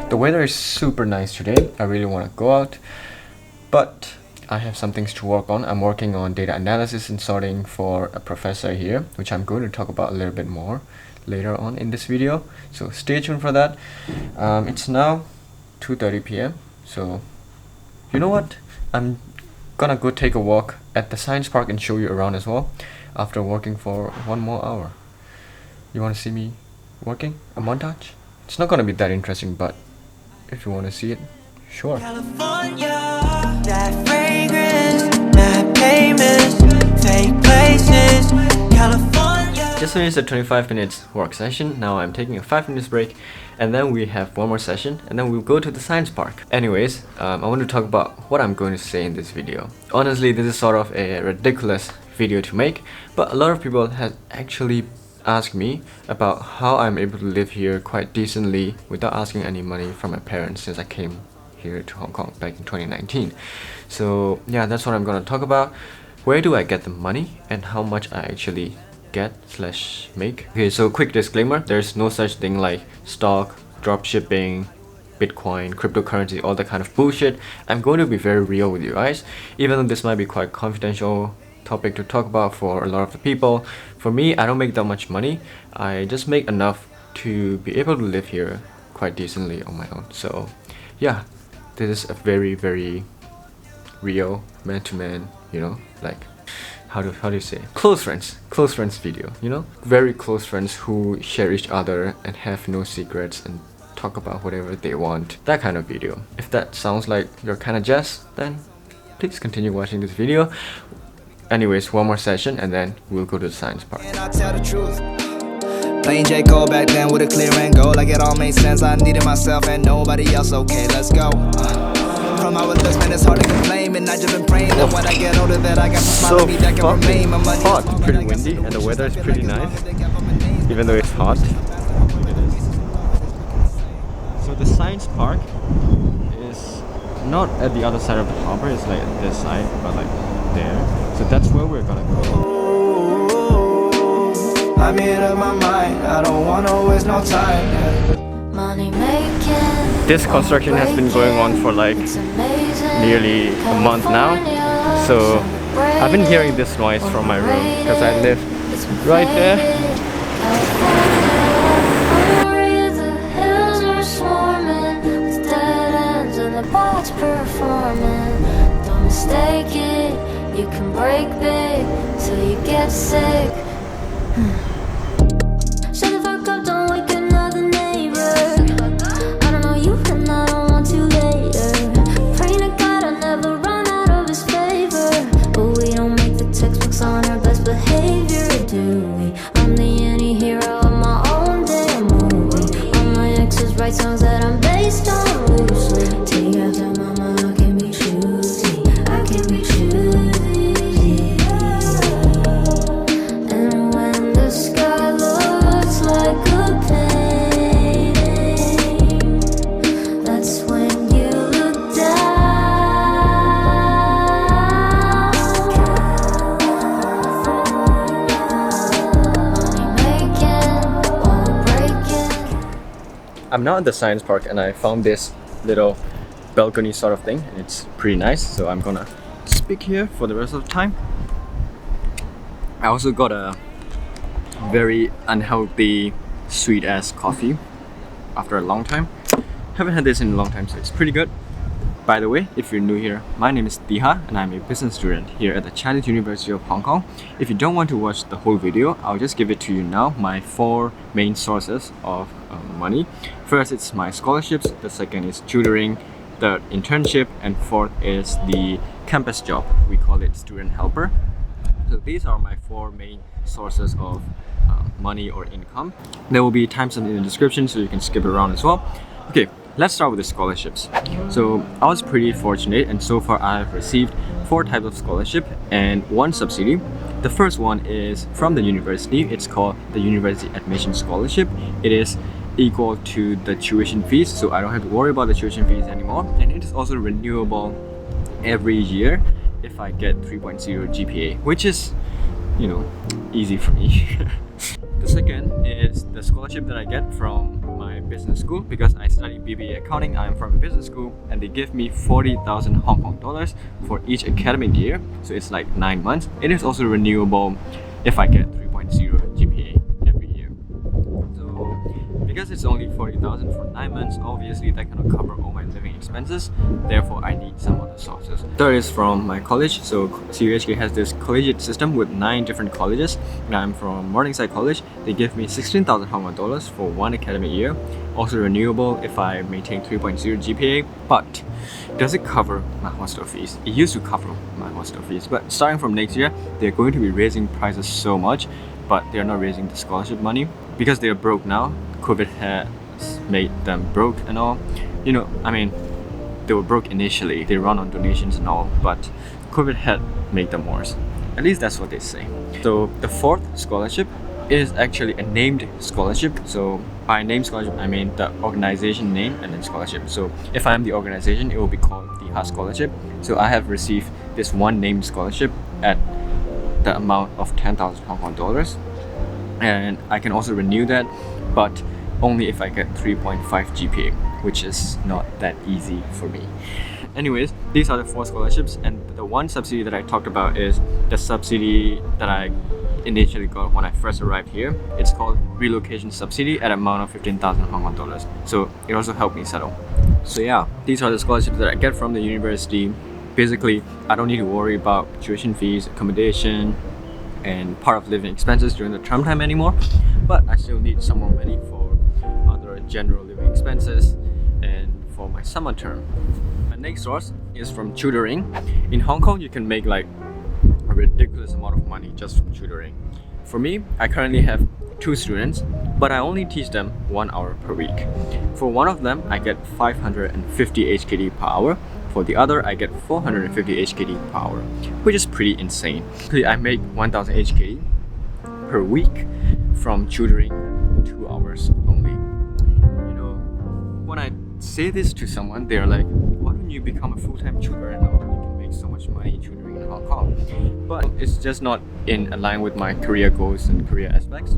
The weather is super nice today. I really want to go out, but I have some things to work on. I'm working on data analysis and sorting for a professor here, which I'm going to talk about a little bit more later on in this video. So stay tuned for that. It's now 2:30 p.m. So you know what? I'm gonna go take a walk at the science park and show you around as well after working for 1 more hour. You want to see me working? A montage? It's not gonna be that interesting, but if you want to see it, sure. California, that fragrance, that payments, fake places, California. Just finished a 25 minutes work session. Now I'm taking a 5 minutes break, and then we have one more session, and then we'll go to the science park. Anyways, I want to talk about what I'm going to say in this video. Honestly, this is sort of a ridiculous video to make, but a lot of people have actually asked me about how I'm able to live here quite decently without asking any money from my parents since I came here to Hong Kong back in 2019. So yeah, that's what I'm going to talk about. Where do I get the money and how much I actually get/make. Okay, so quick disclaimer, there's no such thing like stock, dropshipping, Bitcoin, cryptocurrency, all that kind of bullshit. I'm going to be very real with you guys, even though this might be quite confidential topic to talk about for a lot of the people. For me, I don't make that much money. I just make enough to be able to live here quite decently on my own. So yeah, this is a very, very real man-to-man, you know, like how do you say, close friends video, you know, very close friends who share each other and have no secrets and talk about whatever they want, that kind of video. If that sounds like your kind of jazz, then please continue watching this video. Anyways, one more session and then we'll go to the science park. And I tell the truth. Playing J. Cole back then with a clear end goal, like it all made sense. I needed myself and nobody else. Okay, let's go. From our looks, man, it's hard to complain. And I just been praying that when I get older that I got some smile to me that can remain. My money hot, pretty windy, and the weather is pretty nice, even though it's hot. Look at this. So the science park is not at the other side of the harbor, it's like at this side, but like there. So that's where we're gonna go. I made up my mind, I don't wanna waste no time. Money making. This construction has been going on for like nearly a month now. So I've been hearing this noise from my room because I live right there. Don't mistake it, you can break big till you get sick. Shut the fuck up, don't wake another neighbor. I don't know you and I don't want to later. Praying to God I never run out of his favor, but we don't make the textbooks on our best behavior, do we? I'm the anti-hero of my own damn movie. All my exes write songs that I'm based on loosely. Take after mama, I can be choosy, I can be choosy. And when the sky looks like a painting, that's when you look down. Money making, won't break it. I'm now at the science park and I found this little balcony sort of thing. It's pretty nice, so I'm gonna speak here for the rest of the time. I also got a very unhealthy sweet ass coffee after a long time. Haven't had this in a long time, so it's pretty good. By the way, if you're new here, my name is Thiha and I'm a business student here at the Chinese University of Hong Kong. If you don't want to watch the whole video, I'll just give it to you now, my 4 main sources of money. First, it's my scholarships, the second is tutoring, third internship, and fourth is the campus job. We call it student helper. So these are my 4 main sources of money or income. There will be timestamps in the description so you can skip around as well. Okay, let's start with the scholarships. So I was pretty fortunate and so far I've received 4 types of scholarship and 1 subsidy. The first one is from the university. It's called the University Admission Scholarship. It is equal to the tuition fees, so I don't have to worry about the tuition fees anymore, and it is also renewable every year if I get 3.0 GPA, which is, you know, easy for me. The second is the scholarship that I get from my business school because I study BBA accounting. I'm from a business school and they give me 40,000 Hong Kong dollars for each academic year. So it's like 9 months. It is also renewable if I get 3.0 GPA every year. So because it's only 40,000 for 9 months, obviously that cannot cover all my living expenses. Therefore, I need some other sources. Third is from my college. So CUHK has this collegiate system with 9 different colleges. Now I'm from Morningside College. They give me 16,000 Hong Kong dollars for 1 academic year. Also renewable if I maintain 3.0 GPA. But does it cover my hostel fees? It used to cover my hostel fees, but starting from next year, they're going to be raising prices so much, but they're not raising the scholarship money because they're broke now. COVID has made them broke and all. You know, I mean, they were broke initially. They run on donations and all, but COVID had made them worse. At least that's what they say. So the fourth scholarship is actually a named scholarship. So by named scholarship, I mean the organization name and then scholarship. So if I'm the organization, it will be called thiha scholarship. So I have received this one named scholarship at the amount of 10,000 Hong Kong dollars, and I can also renew that, but only if I get 3.5 GPA, which is not that easy for me. Anyways, these are the 4 scholarships, and the one subsidy that I talked about is the subsidy that I initially got when I first arrived here. It's called relocation subsidy at an amount of 15,000 Hong Kong dollars. So it also helped me settle. So yeah, these are the scholarships that I get from the university. Basically, I don't need to worry about tuition fees, accommodation, and part of living expenses during the term time anymore. But I still need some more money for other general living expenses and for my summer term. My next source is from tutoring. In Hong Kong, you can make like a ridiculous amount of money just from tutoring. For me, I currently have 2 students, but I only teach them 1 hour per week. For one of them, I get 550 HKD per hour. For the other, I get 450 HKD per hour, which is pretty insane. I make 1000 HKD per week from tutoring 2 hours only. You know, when I say this to someone, they're like, why don't you become a full-time tutor and all? You can make so much money tutoring in Hong Kong. But it's just not in line with my career goals and career aspects.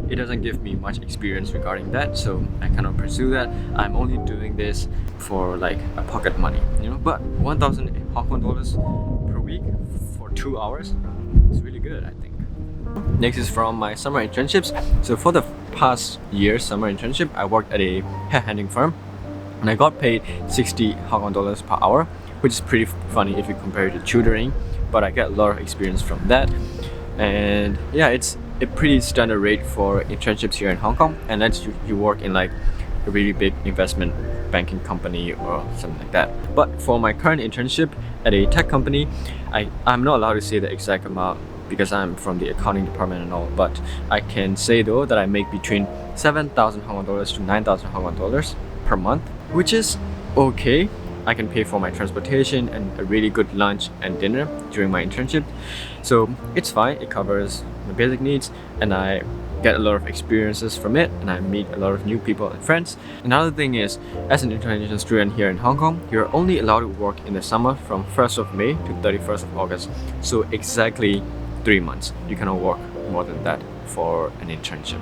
It doesn't give me much experience regarding that, so I cannot pursue that. I'm only doing this for like a pocket money, you know. But 1,000 Hong Kong dollars per week for 2 hours is really good, I think. Next is from my summer internships. So for the past year summer internship, I worked at a hair handling firm, and I got paid 60 Hong Kong dollars per hour, which is pretty funny if you compare it to tutoring. But I get a lot of experience from that, and yeah, it's a pretty standard rate for internships here in Hong Kong, and that's you work in like a really big investment banking company or something like that. But for my current internship at a tech company, I'm not allowed to say the exact amount because I'm from the accounting department and all, but I can say though that I make between 7,000 Hong Kong dollars to 9,000 Hong Kong dollars per month, which is okay. I can pay for my transportation and a really good lunch and dinner during my internship. So it's fine, it covers my basic needs, and I get a lot of experiences from it, and I meet a lot of new people and friends. Another thing is, as an international student here in Hong Kong, you're only allowed to work in the summer from 1st of May to 31st of August. So exactly 3 months. You cannot work more than that for an internship.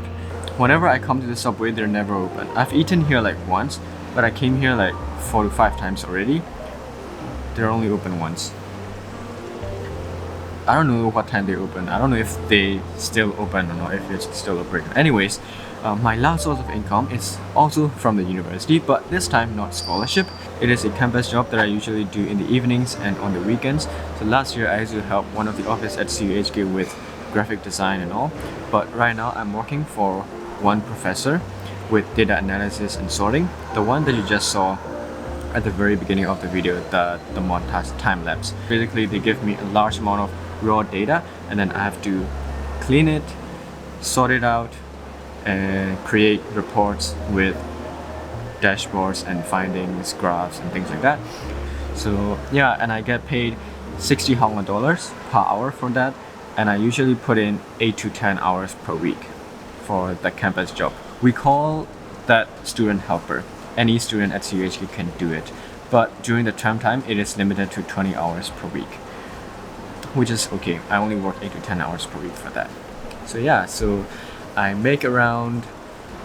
Whenever I come to the subway, they're never open. I've eaten here like once, but I came here like 4 to 5 times already. They're only open once. I don't know what time they open. I don't know if they still open or not, if it's still open. Anyways, my last source of income is also from the university, but this time not scholarship. It is a campus job that I usually do in the evenings and on the weekends. So last year I used to help one of the office at CUHK with graphic design and all. But right now I'm working for one professor with data analysis and sorting. The one that you just saw at the very beginning of the video, the montage time lapse. Basically, they give me a large amount of raw data, and then I have to clean it, sort it out, and create reports with dashboards and findings, graphs, and things like that. So yeah, and I get paid 60 Hong Kong dollars per hour for that, and I usually put in 8 to 10 hours per week for the campus job. We call that student helper. Any student at CUHK can do it, but during the term time, it is limited to 20 hours per week, which is okay. I only work 8 to 10 hours per week for that. So yeah, so I make around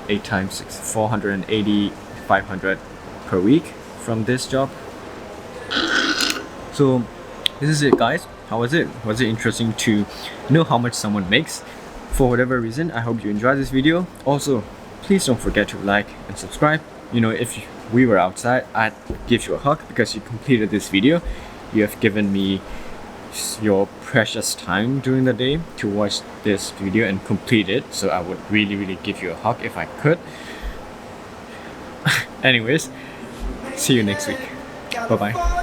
8 times 6, 480, 500 per week from this job. So this is it, guys. How was it? Was it interesting to know how much someone makes? For whatever reason, I hope you enjoyed this video. Also, please don't forget to like and subscribe. You know, if we were outside, I'd give you a hug because you completed this video. You have given me your precious time during the day to watch this video and complete it. So I would really give you a hug if I could. Anyways, see you next week. Bye bye.